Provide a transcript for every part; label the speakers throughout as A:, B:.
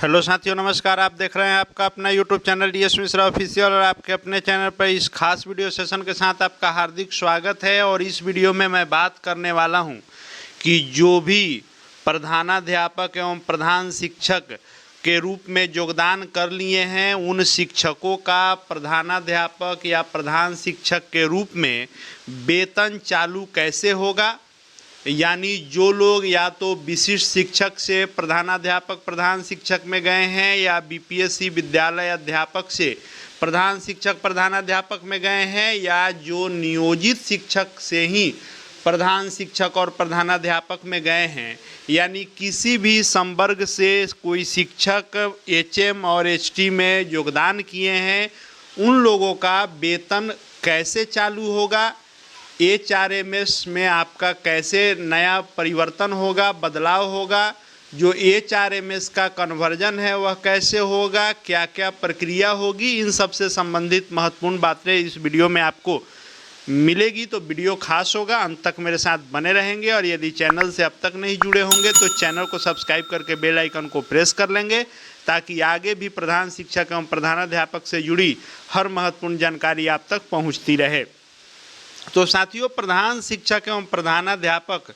A: Hello साथियों, नमस्कार। आप देख रहे हैं आपका अपना YouTube channel DS Mishra official और आपके अपने चैनल पर इस खास वीडियो सेशन के साथ आपका हार्दिक स्वागत है। और इस वीडियो में मैं बात करने वाला हूं कि जो भी प्रधानाध्यापक एवं प्रधान शिक्षक के रूप में योगदान कर लिए हैं, उन शिक्षकों का प्रधानाध्यापक या प्रधान शिक्षक के रूप में वेतन चालू कैसे होगा। यानी जो लोग या तो विशिष्ट शिक्षक से प्रधानाध्यापक प्रधान शिक्षक में गए हैं या बीपीएससी विद्यालय अध्यापक से प्रधान शिक्षक प्रधानाध्यापक में गए हैं, या जो नियोजित शिक्षक से ही प्रधान शिक्षक और प्रधानाध्यापक में गए हैं, यानी किसी भी संवर्ग से कोई शिक्षक एचएम और एचटी में योगदान किए हैं, उन लोगों का वेतन कैसे चालू होगा, एचआरएमएस में आपका कैसे नया परिवर्तन होगा, बदलाव होगा, जो एचआरएमएस का कन्वर्जन है वह कैसे होगा, क्या क्या प्रक्रिया होगी, इन सब से संबंधित महत्वपूर्ण बातें इस वीडियो में आपको मिलेगी। तो वीडियो खास होगा, अंत तक मेरे साथ बने रहेंगे। और यदि चैनल से अब तक नहीं जुड़े होंगे तो चैनल को सब्सक्राइब करके बेल आइकन को प्रेस कर लेंगे, ताकि आगे भी प्रधान शिक्षक एवं प्रधानाध्यापक से जुड़ी हर महत्वपूर्ण जानकारी आप तक पहुँचती रहे। तो साथियों, प्रधान शिक्षक एवं प्रधानाध्यापक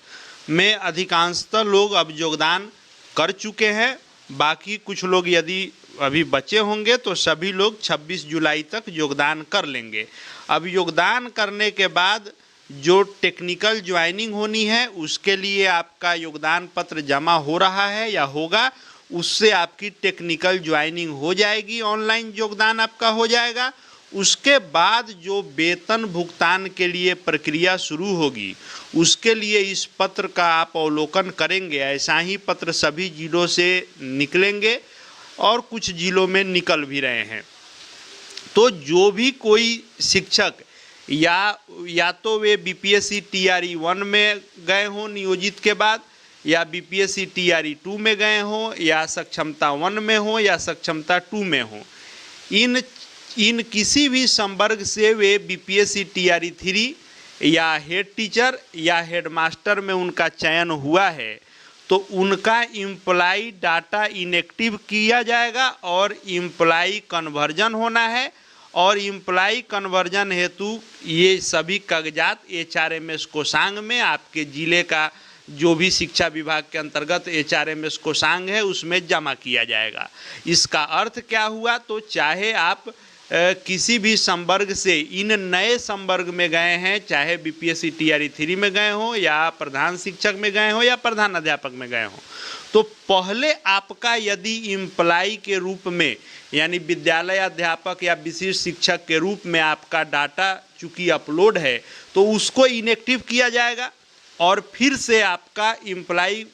A: में अधिकांशतः लोग अब योगदान कर चुके हैं। बाकी कुछ लोग यदि अभी बचे होंगे तो सभी लोग 26 जुलाई तक योगदान कर लेंगे। अब योगदान करने के बाद जो टेक्निकल ज्वाइनिंग होनी है, उसके लिए आपका योगदान पत्र जमा हो रहा है या होगा, उससे आपकी टेक्निकल ज्वाइनिंग हो जाएगी, ऑनलाइन योगदान आपका हो जाएगा। उसके बाद जो वेतन भुगतान के लिए प्रक्रिया शुरू होगी, उसके लिए इस पत्र का आप अवलोकन करेंगे। ऐसा ही पत्र सभी जिलों से निकलेंगे और कुछ जिलों में निकल भी रहे हैं। तो जो भी कोई शिक्षक या तो वे बीपीएससी टीआरई 1 में गए हों नियोजित के बाद, या बीपीएससी टीआरई 2 में गए हों, या सक्षमता 1 में हो या सक्षमता 2 में हो, इन किसी भी संवर्ग से वे बीपीएससी टीआरई 3 या हेड टीचर या हेडमास्टर में उनका चयन हुआ है, तो उनका एम्प्लॉई डाटा इनएक्टिव किया जाएगा और एम्प्लॉई कन्वर्जन होना है। और एम्प्लॉई कन्वर्जन हेतु ये सभी कागजात एचआरएमएस कोषांग में, आपके ज़िले का जो भी शिक्षा विभाग के अंतर्गत एचआरएमएस कोषांग है, उसमें जमा किया जाएगा। इसका अर्थ क्या हुआ, तो चाहे आप किसी भी संवर्ग से इन नए संवर्ग में गए हैं, चाहे बीपीएससी टीआरई 3 में गए हों या प्रधान शिक्षक में गए हों या प्रधानाध्यापक में गए हों, तो पहले आपका यदि एम्प्लॉई के रूप में, यानी विद्यालय अध्यापक या विशिष्ट शिक्षक के रूप में आपका डाटा चूँकि अपलोड है, तो उसको इनएक्टिव किया जाएगा और फिर से आपका एम्प्लॉई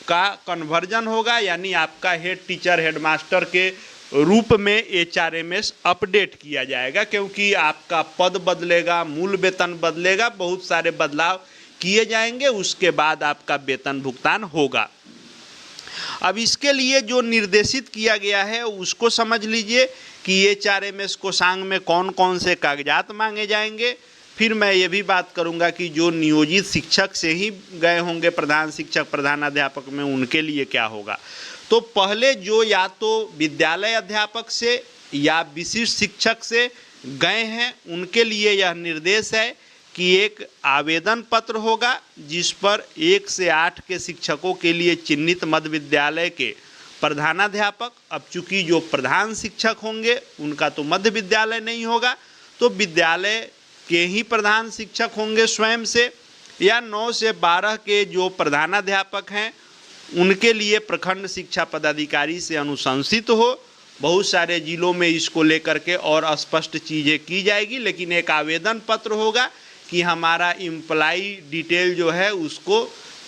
A: का कन्वर्जन होगा, यानी आपका हेड टीचर हेडमास्टर के रूप में एचआरएमएस अपडेट किया जाएगा, क्योंकि आपका पद बदलेगा, मूल वेतन बदलेगा, बहुत सारे बदलाव किए जाएंगे। उसके बाद आपका वेतन भुगतान होगा। अब इसके लिए जो निर्देशित किया गया है उसको समझ लीजिए कि एचआरएमएस कोषांग में कौन कौन से कागजात मांगे जाएंगे। फिर मैं ये भी बात करूंगा कि जो नियोजित शिक्षक से ही गए होंगे प्रधान शिक्षक प्रधानाध्यापक में, उनके लिए क्या होगा। तो पहले जो या तो विद्यालय अध्यापक से या विशिष्ट शिक्षक से गए हैं, उनके लिए यह निर्देश है कि एक आवेदन पत्र होगा जिस पर 1 से 8 के शिक्षकों के लिए चिन्हित मध्य विद्यालय के प्रधानाध्यापक, अब चूँकि जो प्रधान शिक्षक होंगे उनका तो मध्य विद्यालय नहीं होगा, तो विद्यालय के ही प्रधान शिक्षक होंगे स्वयं से, या 9 से 12 के जो प्रधानाध्यापक हैं उनके लिए प्रखंड शिक्षा पदाधिकारी से अनुशंसित हो। बहुत सारे जिलों में इसको लेकर के और स्पष्ट चीज़ें की जाएगी, लेकिन एक आवेदन पत्र होगा कि हमारा एम्प्लॉई डिटेल जो है उसको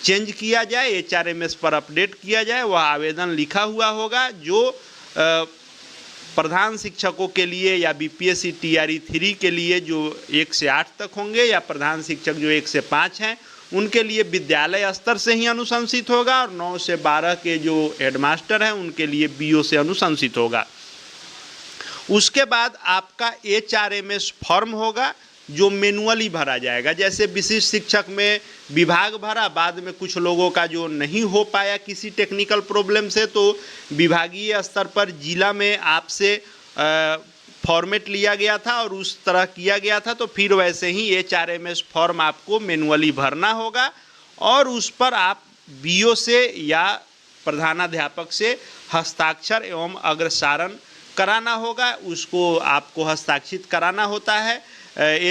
A: चेंज किया जाए, एचआरएमएस पर अपडेट किया जाए। वह आवेदन लिखा हुआ होगा जो प्रधान शिक्षकों के लिए या बीपीएससी टीआरई 3 के लिए जो 1 से 8 तक होंगे, या प्रधान शिक्षक जो 1 से 5 हैं, उनके लिए विद्यालय स्तर से ही अनुशंसित होगा, और 9 से 12 के जो हेडमास्टर हैं उनके लिए बीओ से अनुशंसित होगा। उसके बाद आपका एचआरएमएस फॉर्म होगा जो मैनुअली भरा जाएगा। जैसे विशिष्ट शिक्षक में विभाग भरा, बाद में कुछ लोगों का जो नहीं हो पाया किसी टेक्निकल प्रॉब्लम से, तो विभागीय स्तर पर जिला में आपसे फॉर्मेट लिया गया था और उस तरह किया गया था। तो फिर वैसे ही HRMS फॉर्म आपको मैनुअली भरना होगा और उस पर आप BO से या प्रधानाध्यापक से हस्ताक्षर एवं अग्रसारण कराना होगा। उसको आपको हस्ताक्षरित कराना होता है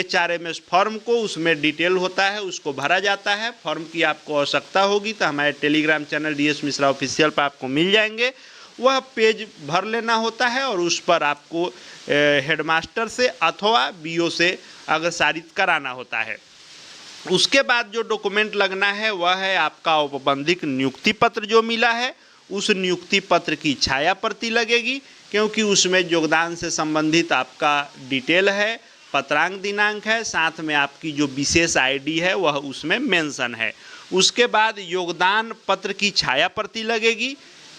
A: HRMS फॉर्म को, उसमें डिटेल होता है, उसको भरा जाता है। फॉर्म की आपको आवश्यकता होगी तो हमारे Telegram channel DS Mishra official पर आपको मिल जाएंगे। वह पेज भर लेना होता है और उस पर आपको हेडमास्टर से अथवा BO से अग्रसारित कराना होता है। उसके बाद जो डॉक्यूमेंट लगना है वह है आपका औपबंधिक नियुक्ति पत्र जो मिला है, उस नियुक्ति पत्र की छाया प्रति लगेगी, क्योंकि उसमें योगदान से संबंधित आपका डिटेल है, पत्रांक दिनांक है, साथ में आपकी जो विशेष ID है वह उसमें मेंशन है। उसके बाद योगदान पत्र की छाया प्रति लगेगी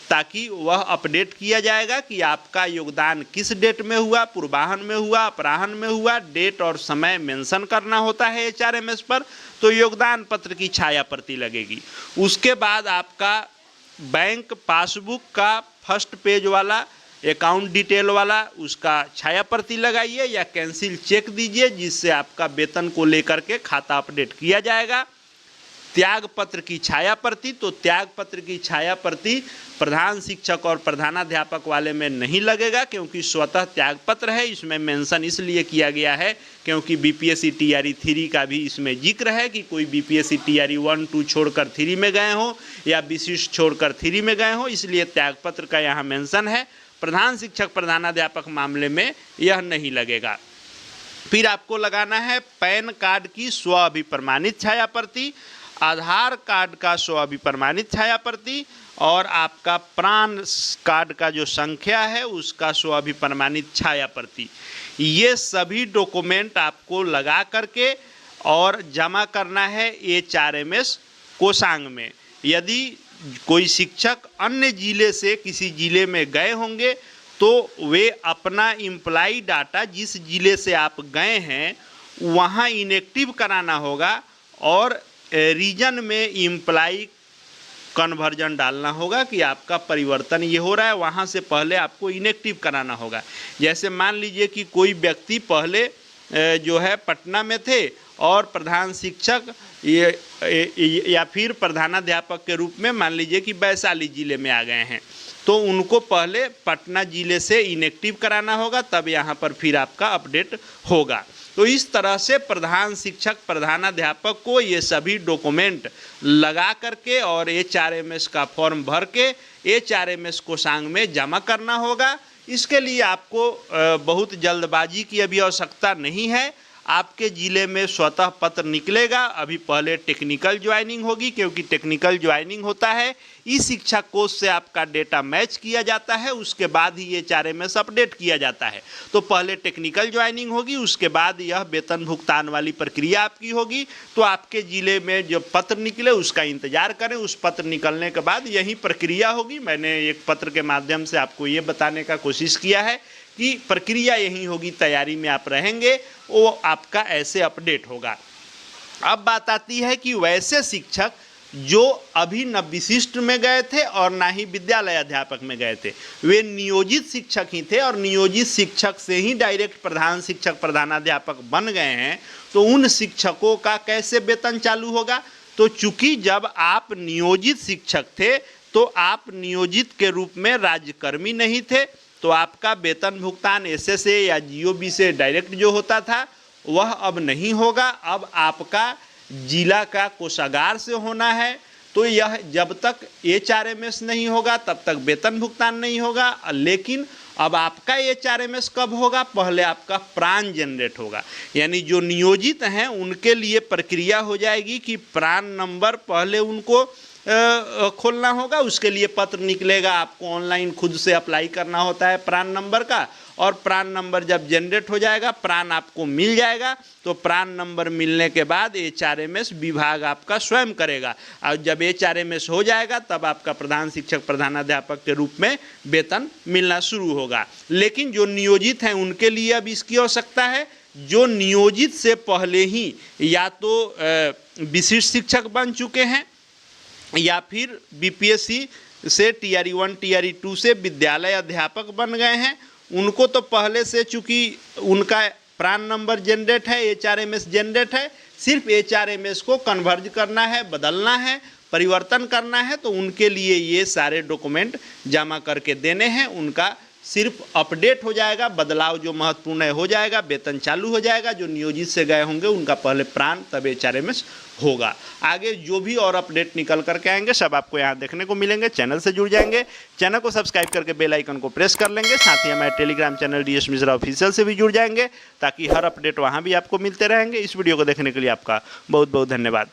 A: ताकि वह अपडेट किया जाएगा कि आपका योगदान किस डेट में हुआ, पूर्वाह्न में हुआ, अपराह्न में हुआ, डेट और समय मेंशन करना होता है HRMS पर। तो योगदान पत्र की छाया प्रति लगेगी। उसके बाद आपका बैंक पासबुक का फर्स्ट पेज वाला अकाउंट डिटेल वाला उसका छाया प्रति लगाइए या कैंसिल चेक दीजिए, जिससे आपका वेतन को लेकर के खाता अपडेट किया जाएगा। त्याग पत्र की छाया प्रति, तो त्याग पत्र की छाया प्रति प्रधान शिक्षक और प्रधानाध्यापक वाले में नहीं लगेगा, क्योंकि स्वतः त्याग पत्र है। इसमें मेंशन इसलिए किया गया है क्योंकि BPSC TRE 3 का भी इसमें जिक्र है कि कोई BPSC TRE 1, 2 छोड़कर 3 में गए हों या विशिष्ट छोड़कर 3 में गए हों, इसलिए त्याग पत्र का यहाँ मेंशन है। प्रधान शिक्षक प्रधानाध्यापक मामले में यह नहीं लगेगा। फिर आपको लगाना है पैन कार्ड की स्व अभिप्रमाणित छाया प्रति, आधार कार्ड का स्व अभिप्रमाणित छाया प्रति और आपका प्राण कार्ड का जो संख्या है उसका स्व अभिप्रमाणित छाया प्रति। ये सभी डॉक्यूमेंट आपको लगा करके और जमा करना है HRMS कोषांग में। यदि कोई शिक्षक अन्य जिले से किसी जिले में गए होंगे तो वे अपना एम्प्लॉय डाटा जिस जिले से आप गए हैं वहाँ इनएक्टिव कराना होगा और रीजन में एम्प्लॉय कन्वर्जन डालना होगा कि आपका परिवर्तन ये हो रहा है, वहाँ से पहले आपको इनएक्टिव कराना होगा। जैसे मान लीजिए कि कोई व्यक्ति पहले जो है पटना में थे और प्रधान शिक्षक या फिर प्रधानाध्यापक के रूप में मान लीजिए कि वैशाली जिले में आ गए हैं, तो उनको पहले पटना जिले से इनएक्टिव कराना होगा, तब यहाँ पर फिर आपका अपडेट होगा। तो इस तरह से प्रधान शिक्षक प्रधानाध्यापक को ये सभी डॉक्यूमेंट लगा करके और HRMS का फॉर्म भर के HRMS कोषांग में जमा करना होगा। इसके लिए आपको बहुत जल्दबाजी की अभी आवश्यकता नहीं है। आपके ज़िले में स्वतः पत्र निकलेगा। अभी पहले टेक्निकल ज्वाइनिंग होगी, क्योंकि टेक्निकल ज्वाइनिंग होता है इस शिक्षा कोष से आपका डेटा मैच किया जाता है, उसके बाद ही HRMS अपडेट किया जाता है। तो पहले टेक्निकल ज्वाइनिंग होगी, उसके बाद यह वेतन भुगतान वाली प्रक्रिया आपकी होगी। तो आपके ज़िले में जो पत्र निकले उसका इंतजार करें, उस पत्र निकलने के बाद यही प्रक्रिया होगी। मैंने एक पत्र के माध्यम से आपको ये बताने का कोशिश किया है कि प्रक्रिया यही होगी, तैयारी में आप रहेंगे, वो आपका ऐसे अपडेट होगा। अब बात आती है कि वैसे शिक्षक जो अभी न विशिष्ट में गए थे और ना ही विद्यालय अध्यापक में गए थे, वे नियोजित शिक्षक ही थे और नियोजित शिक्षक से ही डायरेक्ट प्रधान शिक्षक प्रधानाध्यापक बन गए हैं, तो उन शिक्षकों का कैसे वेतन चालू होगा? तो चूंकि जब आप नियोजित शिक्षक थे तो आप नियोजित के रूप में राज्यकर्मी नहीं थे, तो आपका वेतन भुगतान SSA या GOB से डायरेक्ट जो होता था वह अब नहीं होगा। अब आपका जिला का कोषागार से होना है। तो यह जब तक HRMS नहीं होगा तब तक वेतन भुगतान नहीं होगा। लेकिन अब आपका HRMS कब होगा? पहले आपका प्राण जनरेट होगा, यानी जो नियोजित हैं उनके लिए प्रक्रिया हो जाएगी कि प्राण नंबर पहले उनको खोलना होगा, उसके लिए पत्र निकलेगा, आपको ऑनलाइन खुद से अप्लाई करना होता है प्रान नंबर का। और प्रान नंबर जब जनरेट हो जाएगा, प्रान आपको मिल जाएगा, तो प्रान नंबर मिलने के बाद HRMS विभाग आपका स्वयं करेगा। और जब HRMS हो जाएगा तब आपका प्रधान शिक्षक प्रधानाध्यापक के रूप में वेतन मिलना शुरू होगा। लेकिन जो नियोजित हैं उनके लिए अब इसकी आवश्यकता है। जो नियोजित से पहले ही या तो विशिष्ट शिक्षक बन चुके हैं या फिर BPSC से TRE 1 TRE 2 से विद्यालय अध्यापक बन गए हैं, उनको तो पहले से चूँकि उनका प्रान नंबर जनरेट है, HRMS जनरेट है, सिर्फ HRMS को कन्वर्ज करना है, बदलना है, परिवर्तन करना है, तो उनके लिए ये सारे डॉक्यूमेंट जमा करके देने हैं। उनका सिर्फ अपडेट हो जाएगा, बदलाव जो महत्वपूर्ण है हो जाएगा, वेतन चालू हो जाएगा। जो नियोजित से गए होंगे उनका पहले प्रान तब HRMS होगा। आगे जो भी और अपडेट निकल करके आएंगे सब आपको यहाँ देखने को मिलेंगे। चैनल से जुड़ जाएंगे, चैनल को सब्सक्राइब करके बेल आइकन को प्रेस कर लेंगे। साथ ही हमारे Telegram channel DS Mishra official से भी जुड़ जाएंगे, ताकि हर अपडेट वहाँ भी आपको मिलते रहेंगे। इस वीडियो को देखने के लिए आपका बहुत बहुत धन्यवाद।